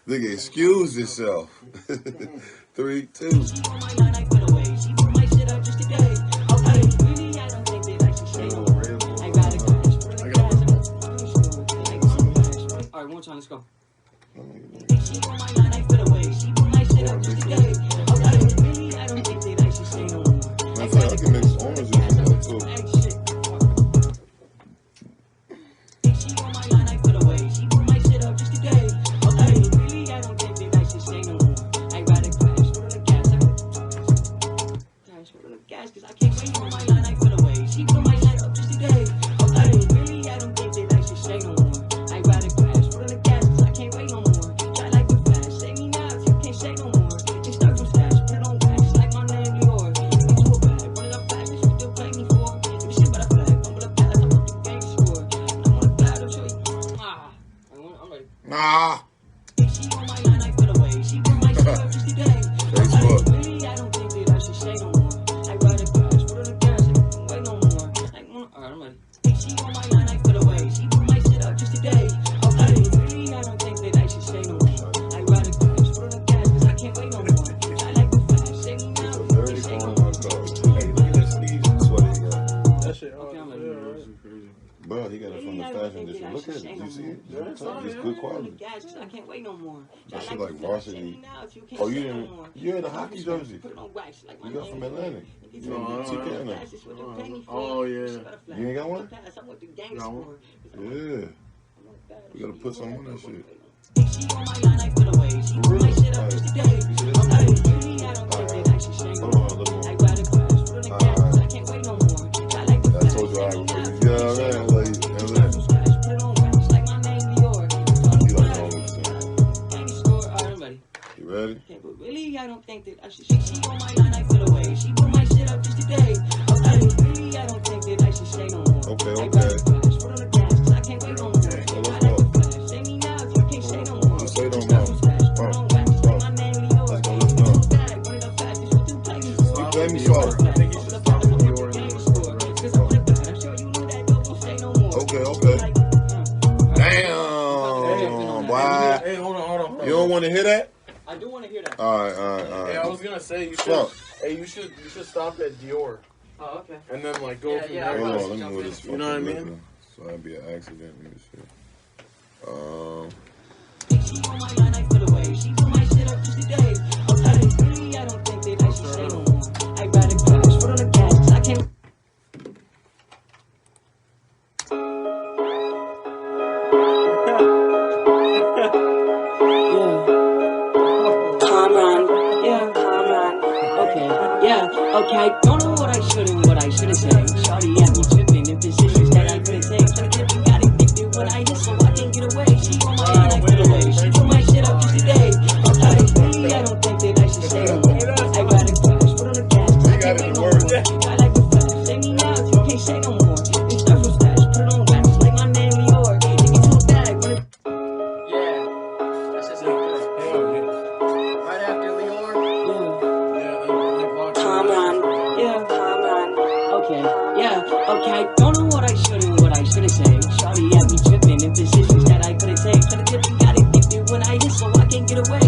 Nigga, excuse yourself. 3, 2. Alright, one time, let's go. I can mix orange in there too. Cause I can't wait on my line, I put away. She put my light up just today. Really, I don't think they like to say no more. I rather crash, put on the gas, cause I can't wait no more. Try like the fast, say me now if you can't say no more. Just start from scratch, put it on wax, like my name, Dior. Get to a bag, run it up fast, that's what they'll play me for. If you shit by the flag, I'm gonna pass, I'm up the gang score. I'm on the cloud, I'll show you. I'm ready. Nah. She on my line, I put away. She put my shit up just today. Really, I don't think they like to say no more. Bro, he got it from the fashion district. Look at it. You see it? It's good quality. I can't wait no more. That shit like varsity. Oh, you didn't? Yeah, the hockey jersey. You got from Atlantic. Oh, yeah. You ain't got one? Yeah. We gotta put some on that shit. I told you I was. You know what I mean? You ready? Okay, but really, I don't think that I should. She on my line, I put away. She put my shit up just today. Really, I don't think that I should say no more. Okay. Put on the gas, cause I can't wait no more. Say me now if you can't say no more. Just say no more. You play me soft. Okay. Damn. Why? Hey, hold on. You don't want to hear that? I do want to hear that. All right. Hey, I was gonna say you should. Hey, you should stop at Dior. Oh, okay. And then like go from there. Hold on, let me move this. You know what I mean? So that'd be an accident and shit. She on my line, I put away. She put my shit up just today. Really, I don't think they like to say no more. I rather crash, put on the gas, cause I can't. Okay, don't know what I should and what I shouldn't say. Shawty had me tripping in positions that I couldn't take. Trying to get me got addicted when I hit, so I can't get away. She on my line, I put away. She put my shit up just today. Really, I don't think that I should say no more. I rather crash, put on the gas, cause I can't wait no more. I like the flash, say me now if you can't say no more. It starts from scratch, put it on wax, like my name, Dior. Get to a bag, run it. Yeah, that's just how it is. Right after Dior. Okay, don't know what I should and what I shouldn't say. Shawty had me tripping in positions that I couldn't take. Trying to get me got addicted when I hit, so I can't get away.